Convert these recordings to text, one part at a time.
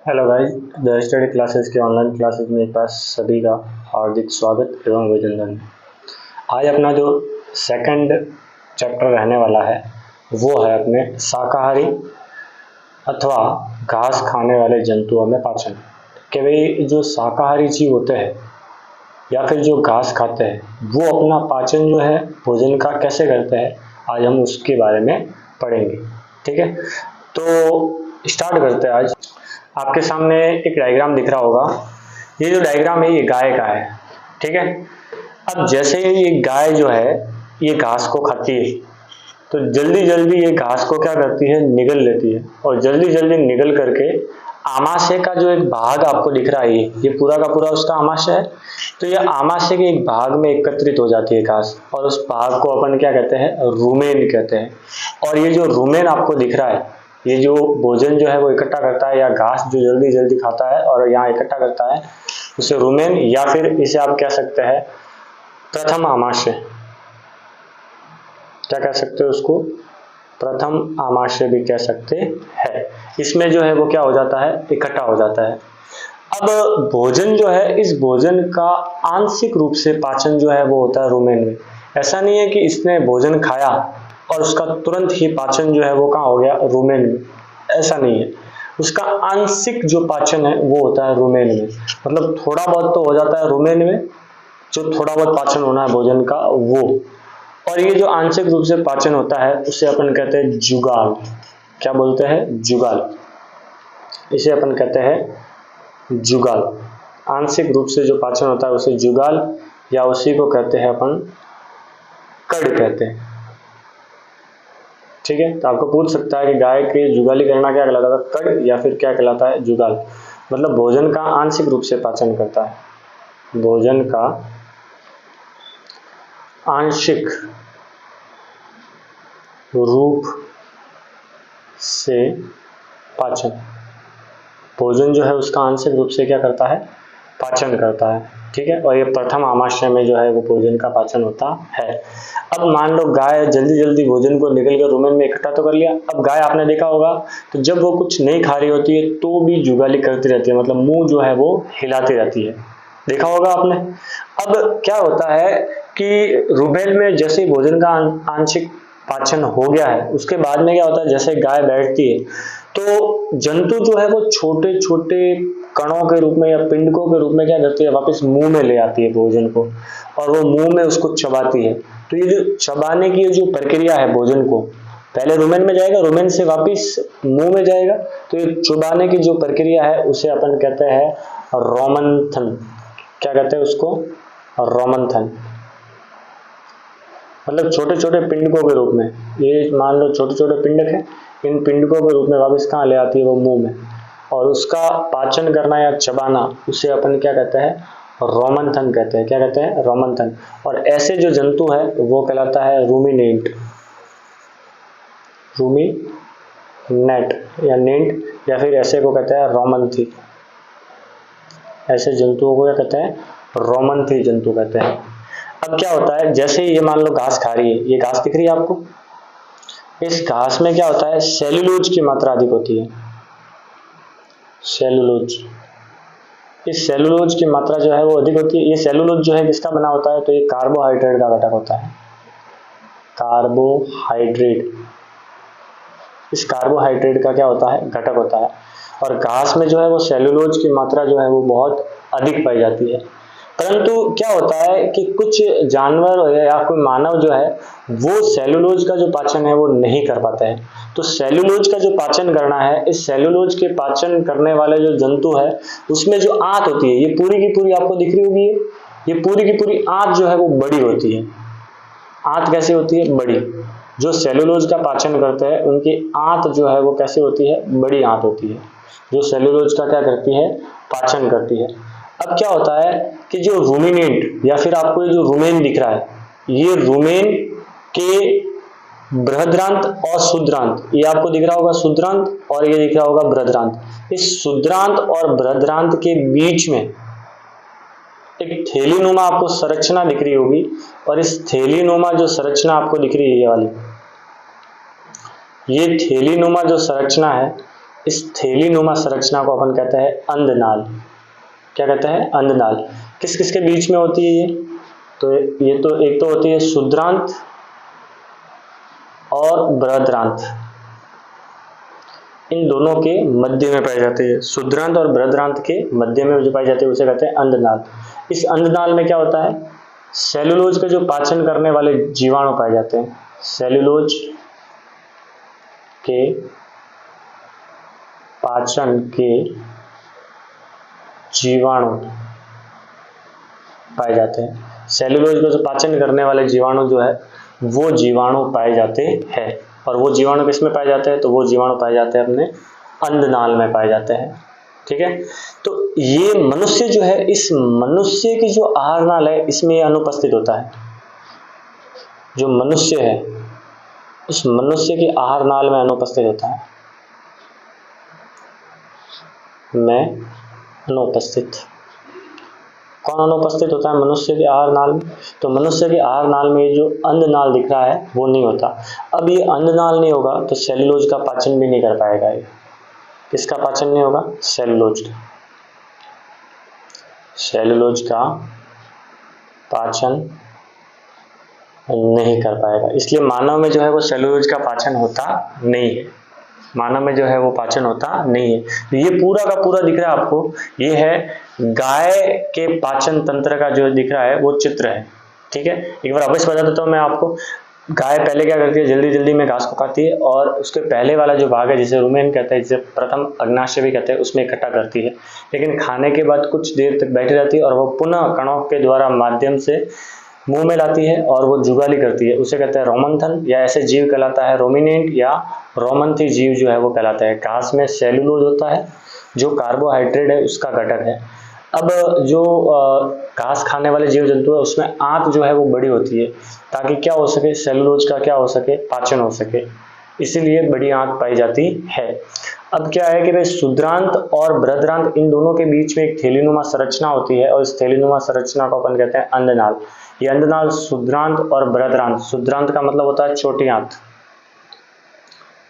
Hello guys, the study classes के online classes में एक बार सभी का हार्दिक स्वागत एवं अभिनंदन। आज अपना जो सेकंड चैप्टर रहने वाला है वो है अपने शाकाहारी अथवा घास खाने वाले जंतुओं में पाचन। कि भाई जो शाकाहारी जीव होते हैं या फिर जो घास खाते हैं वो अपना पाचन जो है भोजन का कैसे करते हैं, आज हम उसके बारे में पढ़ेंगे। ठीक है, तो स्टार्ट करते हैं। आज आपके सामने एक डायग्राम दिख रहा होगा। ये जो डायग्राम है ये गाय का है। ठीक है, अब जैसे ही ये गाय जो है ये घास को खाती है तो जल्दी जल्दी ये घास को क्या करती है, निगल लेती है, और जल्दी जल्दी निगल करके आमाशय का जो एक भाग आपको दिख रहा है ये पूरा का पूरा उसका आमाशय है। तो ये आमाशय के एक भाग में एकत्रित हो जाती है घास, और उस भाग को अपन क्या कहते हैं, रुमेन कहते हैं। और ये जो रुमेन आपको दिख रहा है, ये जो भोजन जो है वो इकट्ठा करता है या घास जो जल्दी जल्दी खाता है और यहाँ इकट्ठा करता है उसे रुमेन, या फिर इसे आप कह सकते हैं प्रथम आमाशय। क्या कह सकते हो उसको, प्रथम आमाशय भी कह सकते हैं। इसमें जो है वो क्या हो जाता है, इकट्ठा हो जाता है। अब भोजन जो है, इस भोजन का आंशिक रूप से पाचन जो है वो होता है रुमेन में। ऐसा नहीं है कि इसने भोजन खाया और उसका तुरंत ही पाचन जो है वो कहाँ हो गया, रुमेन में। ऐसा नहीं है, उसका आंशिक जो पाचन है वो होता है रुमेन में। मतलब थोड़ा बहुत तो हो जाता है रुमेन में, जो थोड़ा बहुत पाचन होना है भोजन का वो। और ये जो आंशिक रूप से पाचन होता है उसे अपन कहते हैं जुगाल। क्या बोलते हैं, जुगाल। इसे अपन कहते हैं जुगाल। आंशिक रूप से जो पाचन होता है उसे जुगाल, या उसी को कहते हैं अपन कड़ कहते हैं। ठीक है, तो आपको पूछ सकता है कि गाय के जुगाली करना क्या कहलाता है, कड़, या फिर क्या कहलाता है, जुगाल। मतलब भोजन का आंशिक रूप से पाचन करता है, भोजन का आंशिक रूप से पाचन। भोजन जो है उसका आंशिक रूप से क्या करता है, पाचन करता है। ठीक है, और ये प्रथम आमाशय में जो है वो भोजन का पाचन होता है। अब मान लो गाय जल्दी जल्दी भोजन को निकल कर रुमेन में इकट्ठा तो कर लिया। अब गाय आपने देखा होगा तो जब वो कुछ नहीं खा रही होती है तो भी जुगाली करती रहती है, मतलब मुंह जो है वो हिलाती रहती है, देखा होगा आपने। अब क्या होता है कि रुमेन में जैसे ही भोजन का आंशिक पाचन हो गया है उसके बाद में क्या होता है, जैसे गाय बैठती है तो जंतु जो है वो छोटे छोटे कणों के रूप में या पिंडकों के रूप में क्या करती है, वापस मुंह में ले आती है भोजन को, और वो मुंह में उसको चबाती है। तो ये जो चबाने की जो प्रक्रिया है भोजन को, पहले रुमेन में जाएगा, रुमेन से वापस मुंह में जाएगा, तो ये चबाने की जो प्रक्रिया है उसे अपन कहते हैं रोमंथन। क्या कहते हैं उसको, रोमंथन। मतलब छोटे छोटे पिंडकों के रूप में, ये मान लो छोटे छोटे पिंडक है, इन पिंडकों के रूप में वापस कहाँ ले आती है, वो मुंह में, और उसका पाचन करना या चबाना उसे अपन क्या कहते हैं, रोमंथन कहते हैं। क्या कहते हैं, रोमंथन। और ऐसे जो जंतु है वो कहलाता है रूमिनेंट। रूमिनेट या नेंट, या फिर ऐसे को कहते हैं रोमंथी। ऐसे जंतुओं को क्या कहते हैं, रोमंथी जंतु कहते हैं। अब क्या होता है, जैसे ये मान लो घास खा रही है, ये घास दिख रही है आपको, इस घास में क्या होता है, सेल्यूलोज की मात्रा अधिक होती है। सेल्यूलोज, इस सेल्यूलोज की मात्रा जो है वो अधिक होती है। ये सेल्यूलोज जो है किसका बना होता है, तो ये कार्बोहाइड्रेट का घटक होता है, कार्बोहाइड्रेट। इस कार्बोहाइड्रेट का क्या होता है, घटक होता है। और घास में जो है वो सेल्यूलोज की मात्रा जो है वो बहुत अधिक पाई जाती है। परंतु क्या होता है कि कुछ जानवर या कोई मानव जो है वो सेल्यूलोज का जो पाचन है वो नहीं कर पाते हैं। तो सेल्यूलोज का जो पाचन करना है, इस सेल्यूलोज के पाचन करने वाले जो जंतु है उसमें जो आंत होती है, ये पूरी की पूरी आपको दिख रही होगी, ये पूरी की पूरी आंत जो है वो बड़ी होती है। आंत कैसी होती है, बड़ी। जो सेल्यूलोज का पाचन करते हैं उनकी आंत जो है वो कैसी होती है, बड़ी आंत होती है, जो सेल्यूलोज का क्या करती है, पाचन करती है। अब क्या होता है कि जो रूमिनेंट, या फिर आपको ये जो रुमेन दिख रहा है, ये रुमेन के बृहद्रांत और शुद्रांत, ये आपको दिख रहा होगा शुद्रांत, और ये दिख रहा होगा बृहद्रांत। इस शुद्रांत और बृहद्रांत के बीच में एक थैलीनुमा आपको संरचना दिख रही होगी, और इस थैलीनुमा जो संरचना आपको दिख रही है, ये वाली, ये थैलीनुमा जो संरचना है, इस थैलीनुमा संरचना को अपन कहते हैं अंधनाल। क्या कहते हैं? अंधनाल। किस किस के बीच में होती है ये? तो ये तो एक तो होती है शुद्रांत और बृहदांत, इन दोनों के मध्य में पाई जाती है। शुद्रांत और बृहदांत के मध्य में जो पाई जाती है उसे कहते हैं अंधनाल। इस अंधनाल में क्या होता है? सेलुलोज के जो पाचन करने वाले जीवाणु पाए जाते हैं। सेलुलोज के पाचन के जीवाणु पाए जाते हैं। सेलुलोज को जो पाचन करने वाले जीवाणु जो है वो जीवाणु पाए जाते हैं। और वो जीवाणु किस में पाए जाते हैं? तो वो जीवाणु पाए जाते हैं अपने अंधनाल में पाए जाते हैं। ठीक है, तो ये मनुष्य जो है, इस मनुष्य की जो आहार नाल है इसमें ये अनुपस्थित होता है। जो मनुष्य है इस मनुष्य की आहार नाल में अनुपस्थित होता है, में अनुपस्थित। कौन अनुपस्थित होता है मनुष्य के आहार नाल में? तो मनुष्य के आहार नाल में जो अंधनाल दिख रहा है वो नहीं होता। अब ये अंधनाल नहीं होगा तो सेलुलोज का पाचन भी नहीं कर पाएगा। ये किसका पाचन नहीं होगा? सेलुलोज का। सेलुलोज का पाचन नहीं कर पाएगा, इसलिए मानव में जो है वो सेलुलोज का पाचन होता नहीं है। मानव में जो है वो पाचन होता नहीं है। तो ये पूरा का पूरा दिख रहा है आपको, ये है गाय के पाचन तंत्र का जो दिख रहा है वो चित्र है। ठीक है, एक बार वापस बता देता हूँ मैं आपको। गाय पहले क्या करती है? जल्दी जल्दी में घास को खाती है और उसके पहले वाला जो भाग है जिसे रुमेन कहते हैं, जिसे प्रथम अग्नाशय भी कहते हैं, उसमें इकट्ठा करती है। लेकिन खाने के बाद कुछ देर तक बैठी रहती है और वो पुनः कणों के द्वारा माध्यम से मुंह में लाती है और वो जुगाली करती है। उसे कहते हैं रोमंथन, या ऐसे जीव कहलाता है रोमिनेंट या रोमंथी जीव जो है वो कहलाता है। घास में सेलुलोज होता है जो कार्बोहाइड्रेट है उसका घटक है। अब जो घास खाने वाले जीव जंतु है उसमें आंत जो है वो बड़ी होती है ताकि क्या हो सके? सेलुलोज का क्या हो सके? पाचन हो सके, इसीलिए बड़ी आंत पाई जाती है। अब क्या है कि भाई शुद्रांत और बृहदांत इन दोनों के बीच में एक थैलीनुमा संरचना होती है और इस थैलीनुमा संरचना को अपन कहते हैं अंधनाल। ये अंधनाल शुद्रांत और बृहदांत, शुद्रांत का मतलब होता है छोटी आंत,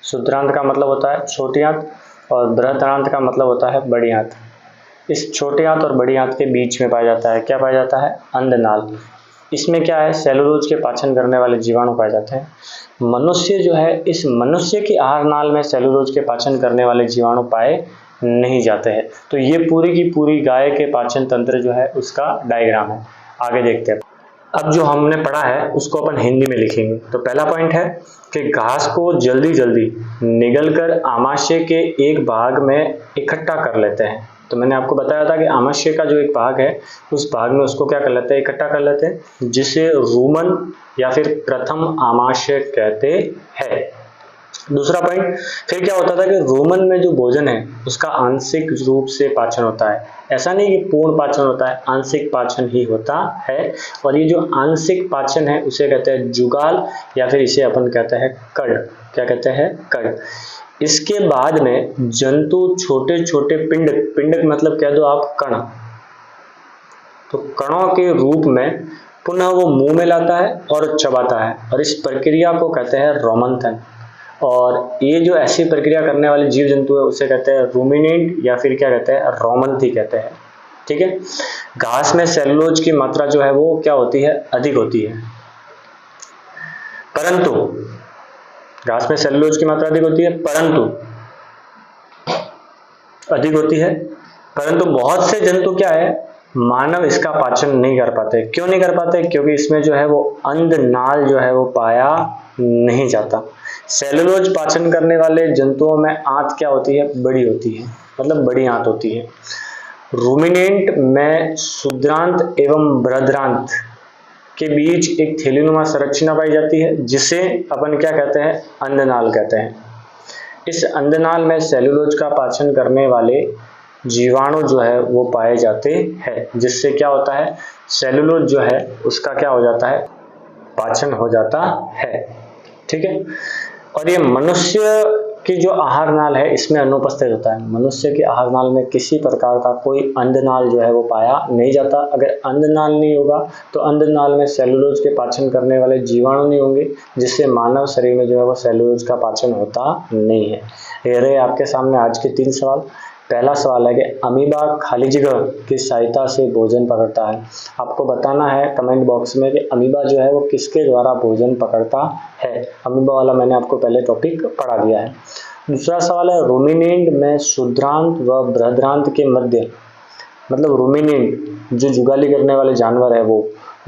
शुद्रांत का मतलब होता है छोटी आंत और बृहदांत का मतलब होता है बड़ी आंत। इस छोटी आंत और बड़ी आंत के बीच में पाया जाता है, क्या पाया जाता है? अंधनाल। इसमें क्या है? सेलुलोज के पाचन करने वाले जीवाणु पाए जाते हैं। मनुष्य जो है, इस मनुष्य की आहार नाल में सेलुलोज के पाचन करने वाले जीवाणु पाए नहीं जाते हैं। तो ये पूरी की पूरी गाय के पाचन तंत्र जो है उसका डायग्राम है। आगे देखते हैं। अब जो हमने पढ़ा है उसको अपन हिंदी में लिखेंगे। तो पहला पॉइंट है कि घास को जल्दी जल्दी निगलकर आमाशय के एक भाग में इकट्ठा कर लेते हैं। तो मैंने आपको बताया था कि आमाशय का जो एक भाग है उस भाग में उसको क्या कर लेते हैं? इकट्ठा कर लेते हैं, जिसे रूमन या फिर प्रथम आमाशय कहते हैं। दूसरा पॉइंट, फिर क्या होता था कि रोमन में जो भोजन है उसका आंशिक रूप से पाचन होता है। ऐसा नहीं कि पूर्ण पाचन होता है, आंशिक पाचन ही होता है। और ये जो आंशिक पाचन है उसे कहते हैं जुगाल, या फिर इसे अपन कहते हैं कड़। क्या कहते हैं? कड़। इसके बाद में जंतु छोटे छोटे पिंडक मतलब कह दो आप कण, तो कणों के रूप में पुनः वो मुंह में लाता है और चबाता है, और इस प्रक्रिया को कहते हैं रोमंथन। और ये जो ऐसी प्रक्रिया करने वाले जीव जंतु है उसे कहते हैं रूमिनेंट, या फिर क्या कहते हैं? रोमंथी कहते हैं। ठीक है, घास में सेलुलोज की मात्रा जो है वो क्या होती है? अधिक होती है। परंतु घास में सेलुलोज की मात्रा अधिक होती है, परंतु बहुत से जंतु क्या है? मानव इसका पाचन नहीं कर पाते। क्यों नहीं कर पाते? क्योंकि इसमें जो है वो अंधनाल जो है वो पाया नहीं जाता। सेलुलोज पाचन करने वाले जंतुओं में आंत क्या होती है? बड़ी होती है, मतलब बड़ी आंत होती है। रूमिनेंट में शुद्रांत एवं बृहदांत के बीच एक थैलीनुमा संरचना पाई जाती है जिसे अपन क्या कहते हैं? अंधनाल कहते हैं। इस अंधनाल में सेलुलोज का पाचन करने वाले जीवाणु जो है वो पाए जाते हैं, जिससे क्या होता है? सेलुलोज जो है उसका क्या हो जाता है? पाचन हो जाता है। ठीक है, और ये मनुष्य कि जो आहार नाल है इसमें अनुपस्थित होता है। मनुष्य के आहार नाल में किसी प्रकार का कोई अंधनाल जो है वो पाया नहीं जाता। अगर अंधनाल नहीं होगा तो अंधनाल में सेलुलोज के पाचन करने वाले जीवाणु नहीं होंगे, जिससे मानव शरीर में जो है वो सेलुलोज का पाचन होता नहीं है। ये रहे आपके सामने आज के 3 सवाल। पहला सवाल है कि अमीबा खाली जगह की सहायता से भोजन पकड़ता है। आपको बताना है कमेंट बॉक्स में कि अमीबा जो है वो किसके द्वारा भोजन पकड़ता है। अमीबा वाला मैंने आपको पहले टॉपिक पढ़ा दिया है। दूसरा सवाल है रूमिनेंट में शुद्रांत व बृहदांत के मध्य, मतलब रूमिनेंट जो जुगाली करने वाले जानवर है वो,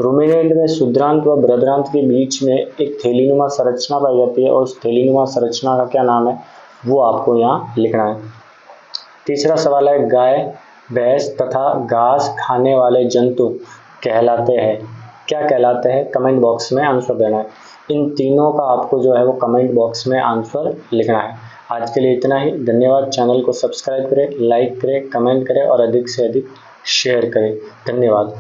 रूमिनेंट में शुद्रांत व बृहदांत के बीच में एक थैलीनुमा संरचना पाई जाती है और उस थैलीनुमा संरचना का क्या नाम है वो आपको यहाँ लिखना है। तीसरा सवाल है गाय, भैंस तथा घास खाने वाले जंतु कहलाते हैं, क्या कहलाते हैं? कमेंट बॉक्स में आंसर देना है। इन तीनों का आपको जो है वो कमेंट बॉक्स में आंसर लिखना है। आज के लिए इतना ही। धन्यवाद। चैनल को सब्सक्राइब करें, लाइक करें, कमेंट करें और अधिक से अधिक शेयर करें। धन्यवाद।